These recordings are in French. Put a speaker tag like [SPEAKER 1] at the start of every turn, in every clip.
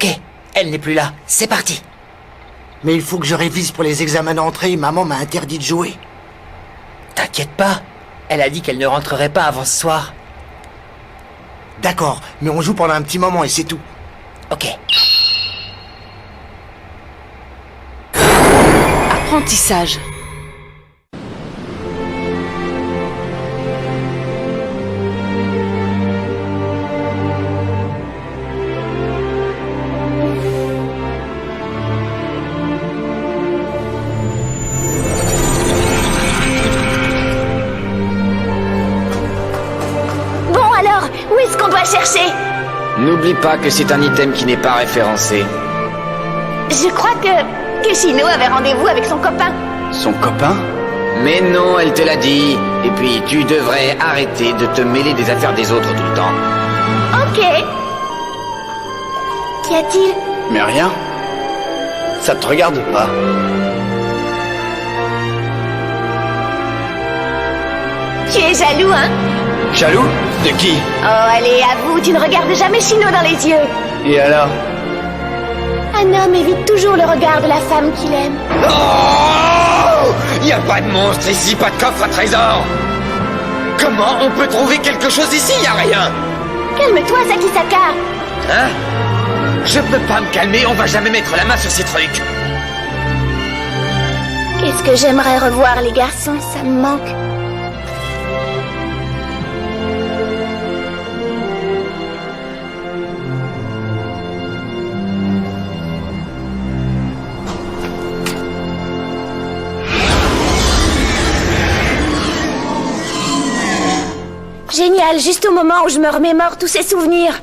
[SPEAKER 1] Ok, elle n'est plus là. C'est parti.
[SPEAKER 2] Mais il faut que je révise pour les examens d'entrée. Maman m'a interdit de jouer.
[SPEAKER 1] T'inquiète pas. Elle a dit qu'elle ne rentrerait pas avant ce soir.
[SPEAKER 2] D'accord, mais on joue pendant un petit moment et c'est tout.
[SPEAKER 1] Ok.
[SPEAKER 3] Apprentissage.
[SPEAKER 4] Bon alors, où est-ce qu'on doit chercher?
[SPEAKER 5] N'oublie pas que c'est un item qui n'est pas référencé.
[SPEAKER 4] Je crois que Shino avait rendez-vous avec son copain.
[SPEAKER 5] Son copain? Mais non, elle te l'a dit. Et puis, tu devrais arrêter de te mêler des affaires des autres tout le temps.
[SPEAKER 4] Ok. Qu'y a-t-il?
[SPEAKER 5] Mais rien. Ça te regarde pas.
[SPEAKER 4] Tu es jaloux, hein?
[SPEAKER 5] Jaloux? De qui?
[SPEAKER 4] Oh, allez, avoue, tu ne regardes jamais Shino dans les yeux.
[SPEAKER 5] Et alors?
[SPEAKER 4] Un homme évite toujours le regard de la femme qu'il aime.
[SPEAKER 5] Oh! Y a pas de monstre ici, pas de coffre à trésor. Comment on peut trouver quelque chose ici? Y a rien.
[SPEAKER 4] Calme-toi, Sakisaka.
[SPEAKER 5] Hein? Je peux pas me calmer, on va jamais mettre la main sur ces trucs.
[SPEAKER 4] Qu'est-ce que j'aimerais revoir les garçons, ça me manque. Génial, juste au moment où je me remémore tous ces souvenirs.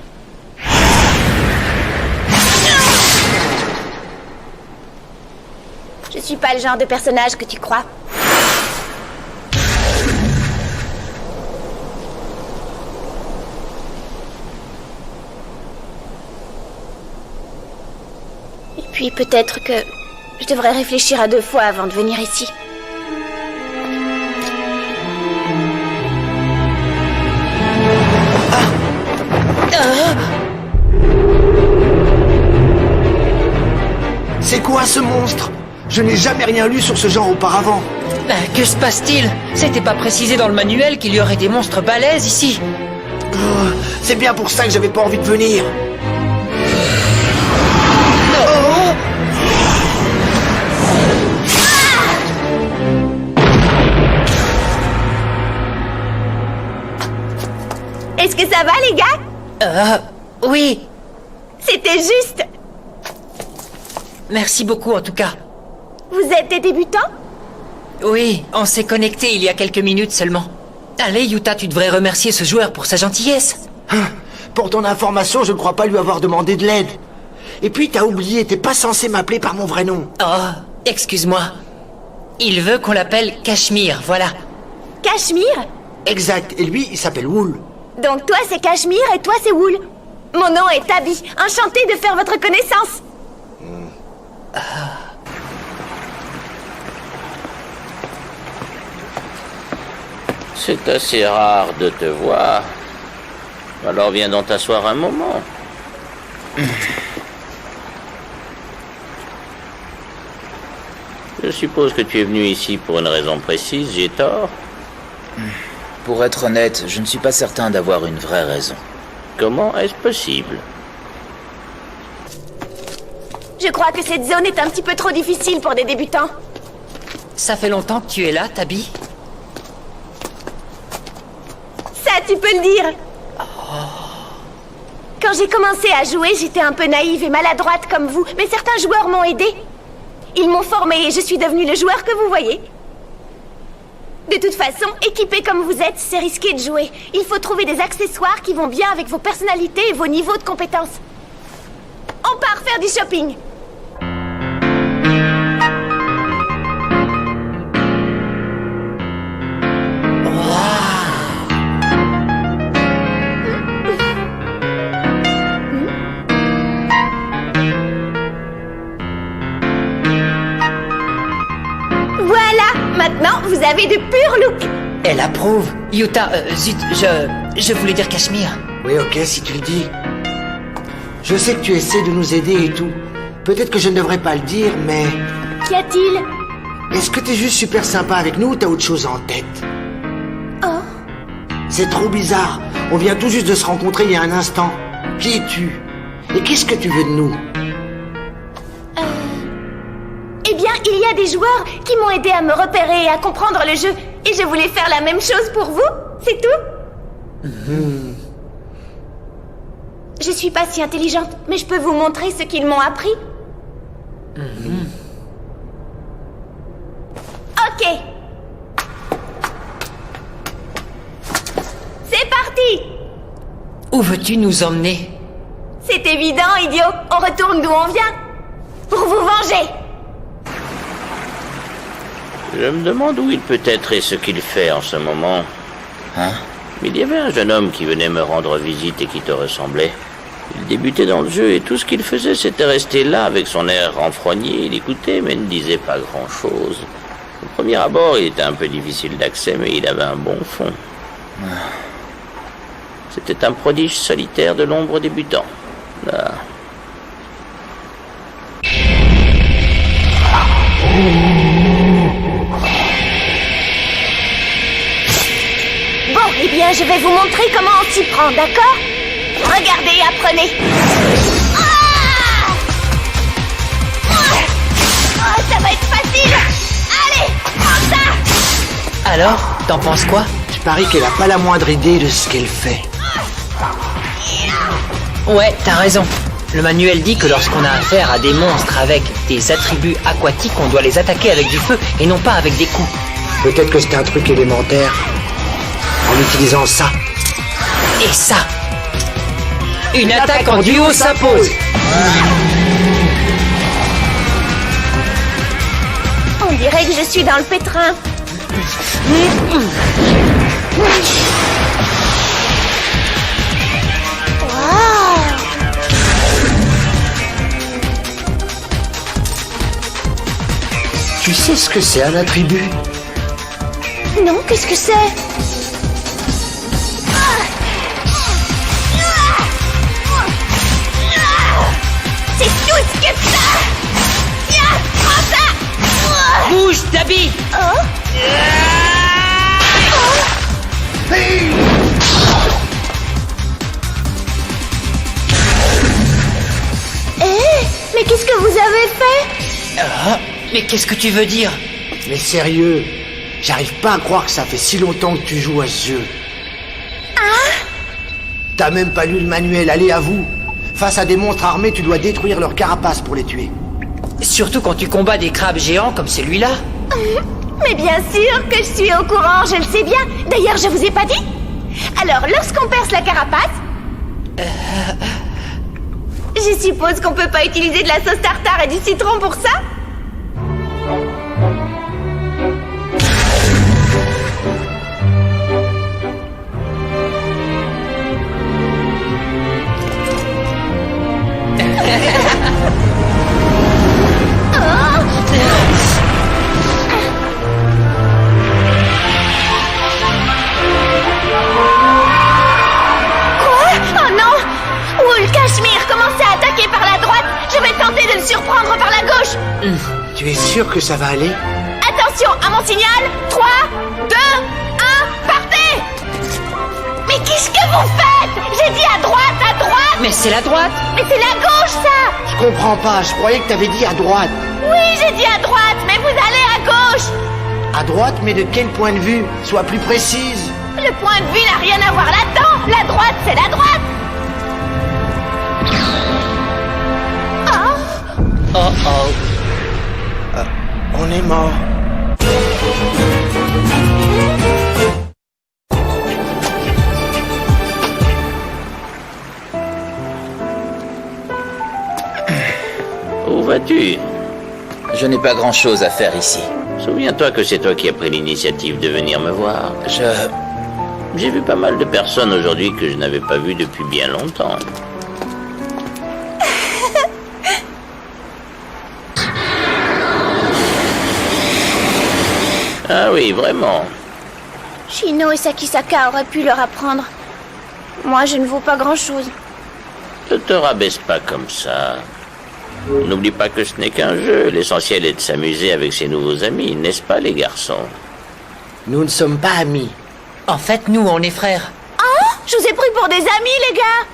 [SPEAKER 4] Je suis pas le genre de personnage que tu crois. Et puis peut-être que je devrais réfléchir à 2 fois avant de venir ici.
[SPEAKER 2] C'est quoi ce monstre? Je n'ai jamais rien lu sur ce genre auparavant.
[SPEAKER 1] Que se passe-t-il? C'était pas précisé dans le manuel qu'il y aurait des monstres balèzes ici.
[SPEAKER 2] Oh, c'est bien pour ça que j'avais pas envie de venir.
[SPEAKER 4] Est-ce que ça va, les gars?
[SPEAKER 1] Oui.
[SPEAKER 4] C'était juste.
[SPEAKER 1] Merci beaucoup en tout cas.
[SPEAKER 4] Vous êtes des débutants?
[SPEAKER 1] Oui, on s'est connecté il y a quelques minutes seulement. Allez, Yuta, tu devrais remercier ce joueur pour sa gentillesse.
[SPEAKER 2] Pour ton information, je ne crois pas lui avoir demandé de l'aide. Et puis t'as oublié, t'es pas censé m'appeler par mon vrai nom.
[SPEAKER 1] Oh, excuse-moi. Il veut qu'on l'appelle Cachemire, voilà.
[SPEAKER 4] Cachemire?
[SPEAKER 2] Exact, et lui, il s'appelle Wool.
[SPEAKER 4] Donc toi c'est Cachemire et toi c'est Wool. Mon nom est Tabi, enchantée de faire votre connaissance.
[SPEAKER 6] C'est assez rare de te voir. Alors viens donc t'asseoir un moment. Je suppose que tu es venu ici pour une raison précise, j'ai tort?
[SPEAKER 5] Pour être honnête, je ne suis pas certain d'avoir une vraie raison.
[SPEAKER 6] Comment est-ce possible?
[SPEAKER 4] Je crois que cette zone est un petit peu trop difficile pour des débutants.
[SPEAKER 1] Ça fait longtemps que tu es là, Tabi?
[SPEAKER 4] Ça, tu peux le dire. Quand j'ai commencé à jouer, j'étais un peu naïve et maladroite comme vous, mais certains joueurs m'ont aidée. Ils m'ont formée et je suis devenue le joueur que vous voyez. De toute façon, équipé comme vous êtes, c'est risqué de jouer. Il faut trouver des accessoires qui vont bien avec vos personnalités et vos niveaux de compétences. On part faire du shopping. Voilà, maintenant vous avez de purs looks.
[SPEAKER 1] Elle approuve. Yuta, zut, je voulais dire Cachemire.
[SPEAKER 2] Oui, ok, si tu le dis. Je sais que tu essaies de nous aider et tout. Peut-être que je ne devrais pas le dire, mais...
[SPEAKER 4] Qu'y a-t-il?
[SPEAKER 2] Est-ce que t'es juste super sympa avec nous ou t'as autre chose en tête?
[SPEAKER 4] Oh.
[SPEAKER 2] C'est trop bizarre. On vient tout juste de se rencontrer il y a un instant. Qui es-tu? Et qu'est-ce que tu veux de nous?
[SPEAKER 4] Eh bien, il y a des joueurs qui m'ont aidé à me repérer et à comprendre le jeu. Et je voulais faire la même chose pour vous, c'est tout. Je suis pas si intelligente, mais je peux vous montrer ce qu'ils m'ont appris. Ok. C'est parti.
[SPEAKER 1] Où veux-tu nous emmener?
[SPEAKER 4] C'est évident, idiot. On retourne d'où on vient. Pour vous venger.
[SPEAKER 6] Je me demande où il peut être et ce qu'il fait en ce moment. Hein? Il y avait un jeune homme qui venait me rendre visite et qui te ressemblait. Il débutait dans le jeu et tout ce qu'il faisait, c'était rester là avec son air renfrogné. Il écoutait mais ne disait pas grand-chose. Au premier abord, il était un peu difficile d'accès, mais il avait un bon fond. C'était un prodige solitaire de l'ombre débutant. Là.
[SPEAKER 4] Bon, eh bien, je vais vous montrer comment on s'y prend, d'accord? Regardez et apprenez. Ah! Oh, ça va être facile. Allez, prends ça.
[SPEAKER 1] Alors, t'en penses quoi?
[SPEAKER 2] Je parie qu'elle a pas la moindre idée de ce qu'elle fait.
[SPEAKER 1] Ouais, t'as raison. Le manuel dit que lorsqu'on a affaire à des monstres avec des attributs aquatiques, on doit les attaquer avec du feu et non pas avec des coups.
[SPEAKER 2] Peut-être que c'est un truc élémentaire. En utilisant ça.
[SPEAKER 1] Et ça! Une attaque en duo s'impose!
[SPEAKER 4] On dirait que je suis dans le pétrin. Wow.
[SPEAKER 2] Tu sais ce que c'est un attribut?
[SPEAKER 4] Non, qu'est-ce que c'est? C'est tout ce que ça! Tiens, prends ça!
[SPEAKER 1] Bouge, Tabi!
[SPEAKER 4] Oh? Mais qu'est-ce que vous avez fait?
[SPEAKER 1] Ah, mais qu'est-ce que tu veux dire?
[SPEAKER 2] Mais sérieux, j'arrive pas à croire que ça fait si longtemps que tu joues à ce jeu. T'as même pas lu le manuel, allez à vous. Face à des monstres armés, tu dois détruire leur carapace pour les tuer.
[SPEAKER 1] Surtout quand tu combats des crabes géants comme celui-là.
[SPEAKER 4] Mais bien sûr que je suis au courant, je le sais bien. D'ailleurs, je vous ai pas dit. Alors, lorsqu'on perce la carapace... Je suppose qu'on peut pas utiliser de la sauce tartare et du citron pour ça? Cachemire, commencez à attaquer par la droite. Je vais tenter de le surprendre par la gauche.
[SPEAKER 2] Tu es sûr que ça va aller?
[SPEAKER 4] Attention, à mon signal. 3, 2, 1, partez. Mais qu'est-ce que vous faites? J'ai dit à droite, à droite.
[SPEAKER 1] Mais c'est la droite!
[SPEAKER 4] Mais c'est la gauche, ça.
[SPEAKER 2] Je comprends pas, je croyais que t'avais dit à droite.
[SPEAKER 4] Oui, j'ai dit à droite, mais vous allez à gauche.
[SPEAKER 2] À droite, mais de quel point de vue? Sois plus précise.
[SPEAKER 4] Le point de vue n'a rien à voir là-dedans. La droite, c'est la droite.
[SPEAKER 1] Oh oh.
[SPEAKER 2] On est mort.
[SPEAKER 6] Où vas-tu?
[SPEAKER 3] Je n'ai pas grand-chose à faire ici.
[SPEAKER 6] Souviens-toi que c'est toi qui as pris l'initiative de venir me voir. J'ai vu pas mal de personnes aujourd'hui que je n'avais pas vues depuis bien longtemps. Ah oui, vraiment.
[SPEAKER 4] Shino et Sakisaka auraient pu leur apprendre. Moi, je ne vaux pas grand-chose.
[SPEAKER 6] Ne te rabaisse pas comme ça. N'oublie pas que ce n'est qu'un jeu. L'essentiel est de s'amuser avec ses nouveaux amis, n'est-ce pas, les garçons?
[SPEAKER 2] Nous ne sommes pas amis.
[SPEAKER 1] En fait, nous, on est frères.
[SPEAKER 4] Je vous ai pris pour des amis, les gars.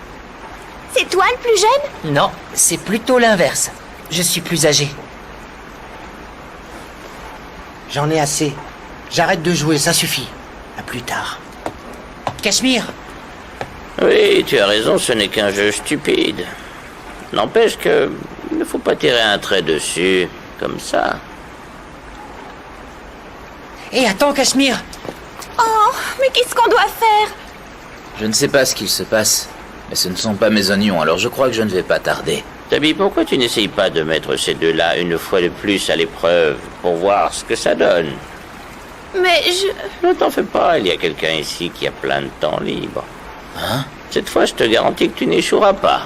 [SPEAKER 4] C'est toi le plus jeune?
[SPEAKER 1] Non, c'est plutôt l'inverse. Je suis plus âgé.
[SPEAKER 2] J'en ai assez. J'arrête de jouer, ça suffit. À plus tard.
[SPEAKER 1] Cachemire,
[SPEAKER 6] Oui, tu as raison, ce n'est qu'un jeu stupide. N'empêche que... il ne faut pas tirer un trait dessus, comme ça.
[SPEAKER 1] hé, attends, Cachemire.
[SPEAKER 4] Oh, mais qu'est-ce qu'on doit faire?
[SPEAKER 3] Je ne sais pas ce qu'il se passe, mais ce ne sont pas mes oignons, alors je crois que je ne vais pas tarder.
[SPEAKER 6] Tabi, pourquoi tu n'essayes pas de mettre ces deux-là une fois de plus à l'épreuve, pour voir ce que ça donne?
[SPEAKER 4] Mais je...
[SPEAKER 6] Ne t'en fais pas, il y a quelqu'un ici qui a plein de temps libre. Hein? Cette fois, je te garantis que tu n'échoueras pas.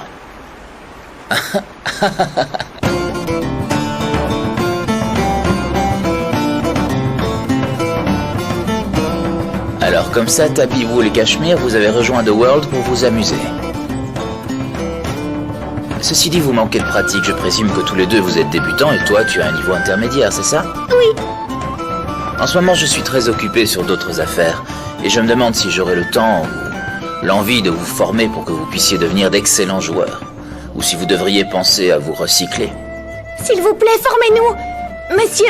[SPEAKER 3] Alors comme ça, Tabi, vous et Cachemire, vous avez rejoint The World pour vous amuser. Ceci dit, vous manquez de pratique, je présume que tous les deux vous êtes débutants et toi tu as un niveau intermédiaire, c'est ça?
[SPEAKER 4] Oui.
[SPEAKER 3] En ce moment, je suis très occupé sur d'autres affaires et je me demande si j'aurai le temps ou l'envie de vous former pour que vous puissiez devenir d'excellents joueurs. Ou si vous devriez penser à vous recycler.
[SPEAKER 4] S'il vous plaît, formez-nous. Monsieur...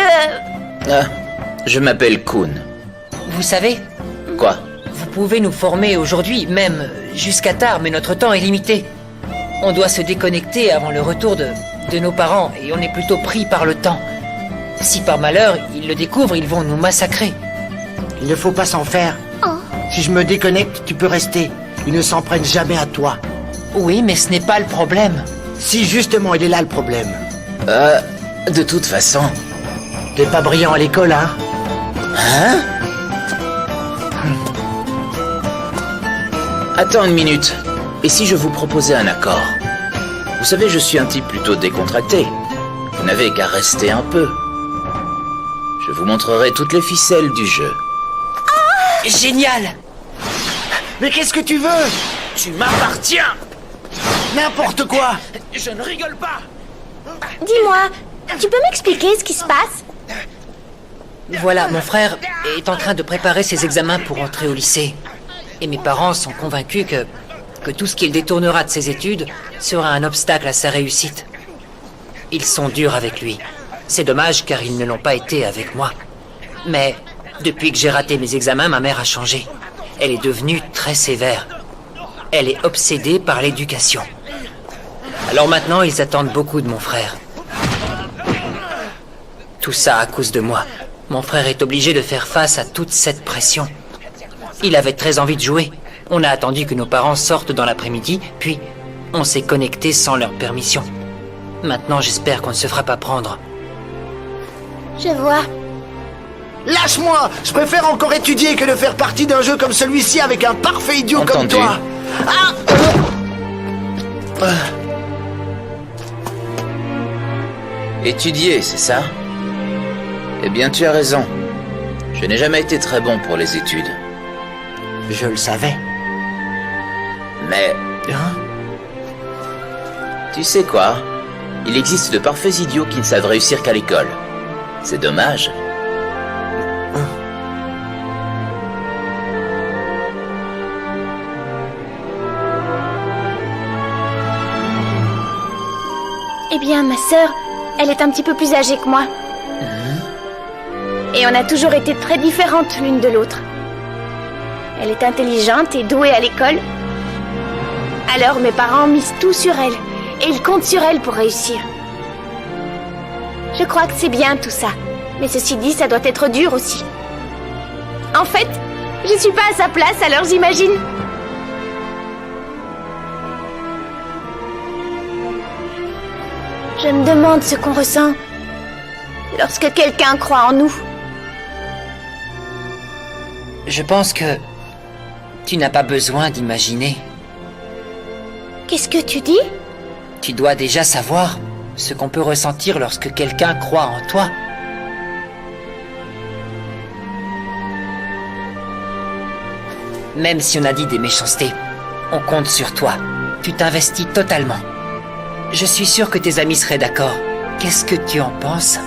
[SPEAKER 3] Ah, je m'appelle Kuhn.
[SPEAKER 1] Vous savez,
[SPEAKER 3] Quoi?
[SPEAKER 1] vous pouvez nous former aujourd'hui, même jusqu'à tard, mais notre temps est limité. On doit se déconnecter avant le retour de nos parents, et on est plutôt pris par le temps. Si par malheur, ils le découvrent, ils vont nous massacrer.
[SPEAKER 2] Il ne faut pas s'en faire. Si je me déconnecte, tu peux rester. Ils ne s'en prennent jamais à toi.
[SPEAKER 1] Oui, mais ce n'est pas le problème.
[SPEAKER 2] Si justement, il est là le problème.
[SPEAKER 3] De toute façon...
[SPEAKER 2] T'es pas brillant à l'école, hein?
[SPEAKER 3] Hein? Attends une minute. Et si je vous proposais un accord? Vous savez, je suis un type plutôt décontracté. Vous n'avez qu'à rester un peu. Je vous montrerai toutes les ficelles du jeu.
[SPEAKER 1] Génial!
[SPEAKER 2] Mais qu'est-ce que tu veux?
[SPEAKER 3] Tu m'appartiens!
[SPEAKER 2] N'importe quoi!
[SPEAKER 3] Je ne rigole pas!
[SPEAKER 4] Dis-moi, tu peux m'expliquer ce qui se passe?
[SPEAKER 1] Voilà, mon frère est en train de préparer ses examens pour entrer au lycée. Et mes parents sont convaincus que tout ce qu'il détournera de ses études sera un obstacle à sa réussite. Ils sont durs avec lui. C'est dommage car ils ne l'ont pas été avec moi. Mais depuis que j'ai raté mes examens, ma mère a changé. Elle est devenue très sévère. Elle est obsédée par l'éducation. Alors maintenant, ils attendent beaucoup de mon frère. Tout ça à cause de moi. Mon frère est obligé de faire face à toute cette pression. Il avait très envie de jouer. On a attendu que nos parents sortent dans l'après-midi, puis on s'est connecté sans leur permission. Maintenant, j'espère qu'on ne se fera pas prendre.
[SPEAKER 4] Je vois.
[SPEAKER 2] Lâche-moi! Je préfère encore étudier que de faire partie d'un jeu comme celui-ci avec un parfait idiot comme
[SPEAKER 3] Entendu.
[SPEAKER 2] toi! Ah!
[SPEAKER 3] Étudier, c'est ça? Eh bien, tu as raison. Je n'ai jamais été très bon pour les études.
[SPEAKER 2] Je le savais.
[SPEAKER 3] Mais,
[SPEAKER 2] Hein?
[SPEAKER 3] tu sais quoi? Il existe de parfaits idiots qui ne savent réussir qu'à l'école. C'est dommage.
[SPEAKER 4] Eh bien, ma sœur, elle est un petit peu plus âgée que moi. Et on a toujours été très différentes l'une de l'autre. Elle est intelligente et douée à l'école. Alors mes parents misent tout sur elle. Et ils comptent sur elle pour réussir. Je crois que c'est bien tout ça. Mais ceci dit, ça doit être dur aussi. En fait, je suis pas à sa place, alors j'imagine. Je me demande ce qu'on ressent lorsque quelqu'un croit en nous.
[SPEAKER 1] Je pense que tu n'as pas besoin d'imaginer.
[SPEAKER 4] Qu'est-ce que tu dis?
[SPEAKER 1] Tu dois déjà savoir ce qu'on peut ressentir lorsque quelqu'un croit en toi. Même si on a dit des méchancetés, on compte sur toi. tu t'investis totalement. Je suis sûr que tes amis seraient d'accord. Qu'est-ce que tu en penses?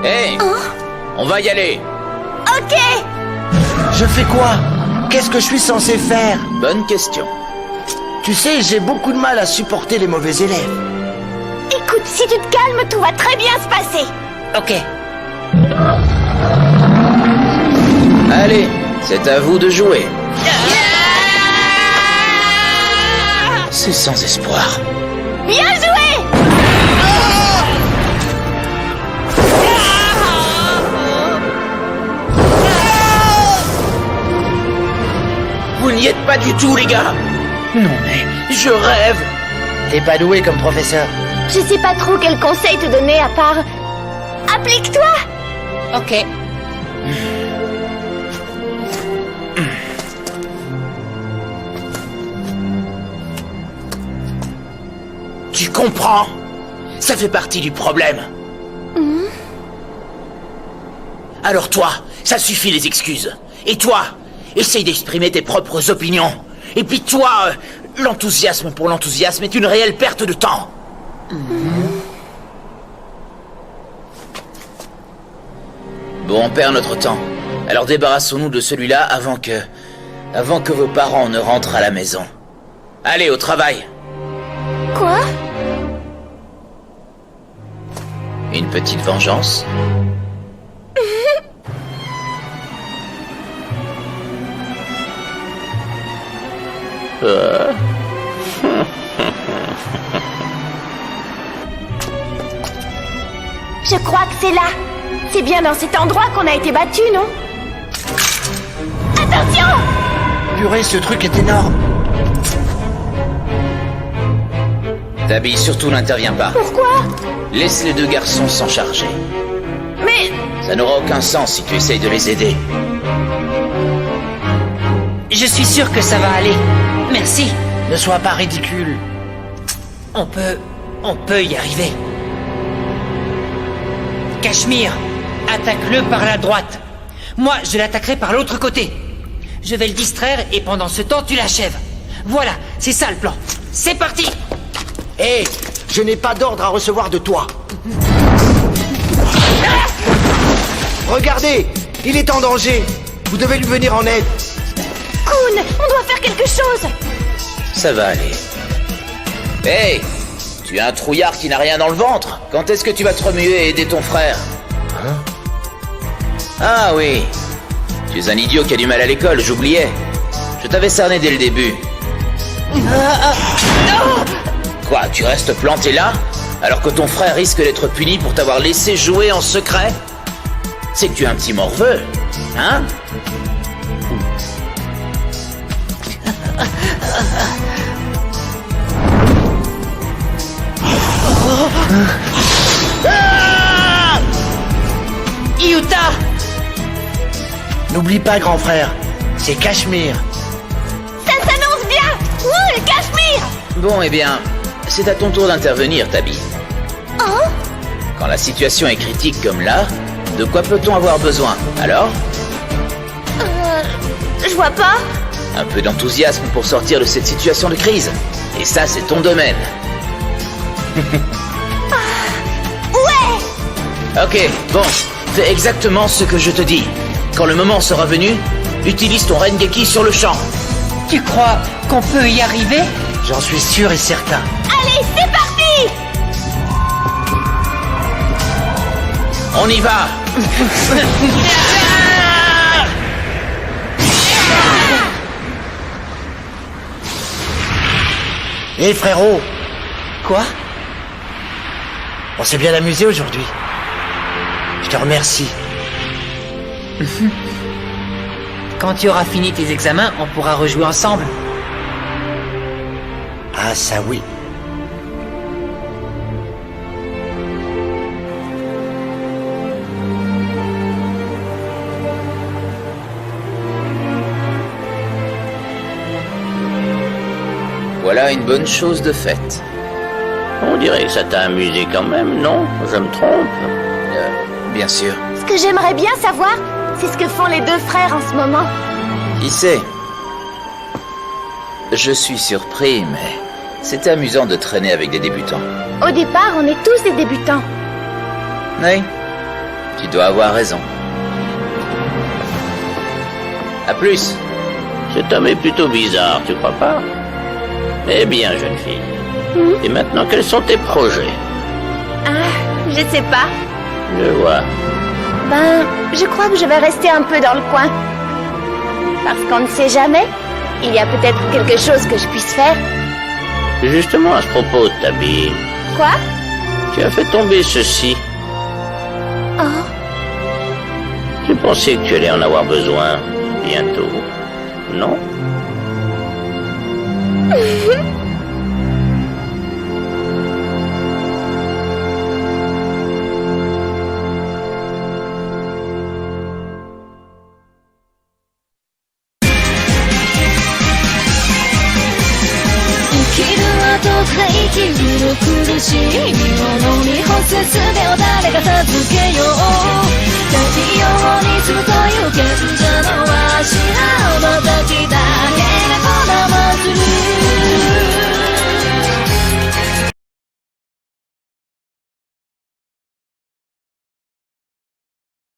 [SPEAKER 3] Hé, on va y aller.
[SPEAKER 4] Ok.
[SPEAKER 2] Je fais quoi? Qu'est-ce que je suis censé faire?
[SPEAKER 3] Bonne question.
[SPEAKER 2] Tu sais, j'ai beaucoup de mal à supporter les mauvais élèves.
[SPEAKER 4] Écoute, si tu te calmes, tout va très bien se passer.
[SPEAKER 1] Ok.
[SPEAKER 3] Allez, c'est à vous de jouer. C'est sans espoir.
[SPEAKER 4] Bien joué!
[SPEAKER 3] Vous n'y êtes pas du tout, les gars. Non mais, je rêve.
[SPEAKER 2] T'es pas doué comme professeur.
[SPEAKER 4] Je sais pas trop quel conseil te donner à part... Applique-toi!
[SPEAKER 1] Ok.
[SPEAKER 3] Tu comprends? Ça fait partie du problème. Alors toi, ça suffit les excuses. Et toi, essaye d'exprimer tes propres opinions. Et puis toi, l'enthousiasme pour l'enthousiasme est une réelle perte de temps. Bon, on perd notre temps. Alors débarrassons-nous de celui-là avant que vos parents ne rentrent à la maison. Allez, au travail.
[SPEAKER 4] Quoi?
[SPEAKER 3] Une petite vengeance.
[SPEAKER 4] Je crois que c'est là. C'est bien dans cet endroit qu'on a été battus, non? Attention!
[SPEAKER 2] Purée, ce truc est énorme.
[SPEAKER 3] Tabby, surtout n'interviens pas.
[SPEAKER 4] Pourquoi?
[SPEAKER 3] Laisse les deux garçons s'en charger.
[SPEAKER 4] Mais...
[SPEAKER 3] Ça n'aura aucun sens si tu essayes de les aider.
[SPEAKER 1] Je suis sûr que ça va aller. Merci.
[SPEAKER 2] Ne sois pas ridicule.
[SPEAKER 1] On peut y arriver. Cachemire, attaque-le par la droite. Moi, je l'attaquerai par l'autre côté. Je vais le distraire et pendant ce temps, tu l'achèves. Voilà, c'est ça le plan. C'est parti!
[SPEAKER 2] Hé, je n'ai pas d'ordre à recevoir de toi. Regardez, il est en danger. Vous devez lui venir en aide.
[SPEAKER 4] Kun, on doit faire quelque chose!
[SPEAKER 3] Ça va aller. Hé, tu es un trouillard qui n'a rien dans le ventre. Quand est-ce que tu vas te remuer et aider ton frère? Ah oui. Tu es un idiot qui a du mal à l'école, j'oubliais. Je t'avais cerné dès le début. Quoi, tu restes planté là, alors que ton frère risque d'être puni pour t'avoir laissé jouer en secret? C'est que tu es un petit morveux, hein?
[SPEAKER 1] Yuta!
[SPEAKER 2] N'oublie pas, grand frère, c'est Cachemire.
[SPEAKER 4] Ça s'annonce bien! Ouh, le Cachemire!
[SPEAKER 3] Bon, eh bien, c'est à ton tour d'intervenir, Tabby.
[SPEAKER 4] Oh?
[SPEAKER 3] Quand la situation est critique comme là, de quoi peut-on avoir besoin? Alors?
[SPEAKER 4] Je vois pas.
[SPEAKER 3] Un peu d'enthousiasme pour sortir de cette situation de crise. Et ça, c'est ton domaine.
[SPEAKER 4] Ouais!
[SPEAKER 3] Ok, bon, fais exactement ce que je te dis. Quand le moment sera venu, utilise ton Rengeki sur le champ.
[SPEAKER 1] Tu crois qu'on peut y arriver?
[SPEAKER 2] J'en suis sûr et certain.
[SPEAKER 4] Allez, c'est parti!
[SPEAKER 3] On y va!
[SPEAKER 2] Hé, frérot,
[SPEAKER 1] Quoi?
[SPEAKER 2] on s'est bien amusé aujourd'hui. Je te remercie.
[SPEAKER 1] Quand tu auras fini tes examens, on pourra rejouer ensemble.
[SPEAKER 2] Ah, ça oui.
[SPEAKER 3] Voilà une bonne chose de faite.
[SPEAKER 6] On dirait que ça t'a amusé quand même, non? Je me trompe?
[SPEAKER 3] Bien sûr.
[SPEAKER 4] Ce que j'aimerais bien savoir, c'est ce que font les deux frères en ce moment.
[SPEAKER 3] Qui sait? Je suis surpris, mais c'était amusant de traîner avec des débutants.
[SPEAKER 4] Au départ, on est tous des débutants.
[SPEAKER 3] Oui, tu dois avoir raison. À plus.
[SPEAKER 6] Cet homme est plutôt bizarre, tu crois pas? Eh bien, jeune fille. Et maintenant, quels sont tes projets?
[SPEAKER 4] Ah, je sais pas.
[SPEAKER 6] Je vois.
[SPEAKER 4] Ben, je crois que je vais rester un peu dans le coin. Parce qu'on ne sait jamais. Il y a peut-être quelque chose que je puisse faire.
[SPEAKER 6] Justement, à ce propos, Tabby,
[SPEAKER 4] Quoi?
[SPEAKER 6] tu as fait tomber ceci.
[SPEAKER 4] Oh,
[SPEAKER 6] Je pensais que tu allais en avoir besoin bientôt. Non?
[SPEAKER 7] 生きる苦しみを飲み干す術を誰が授けよう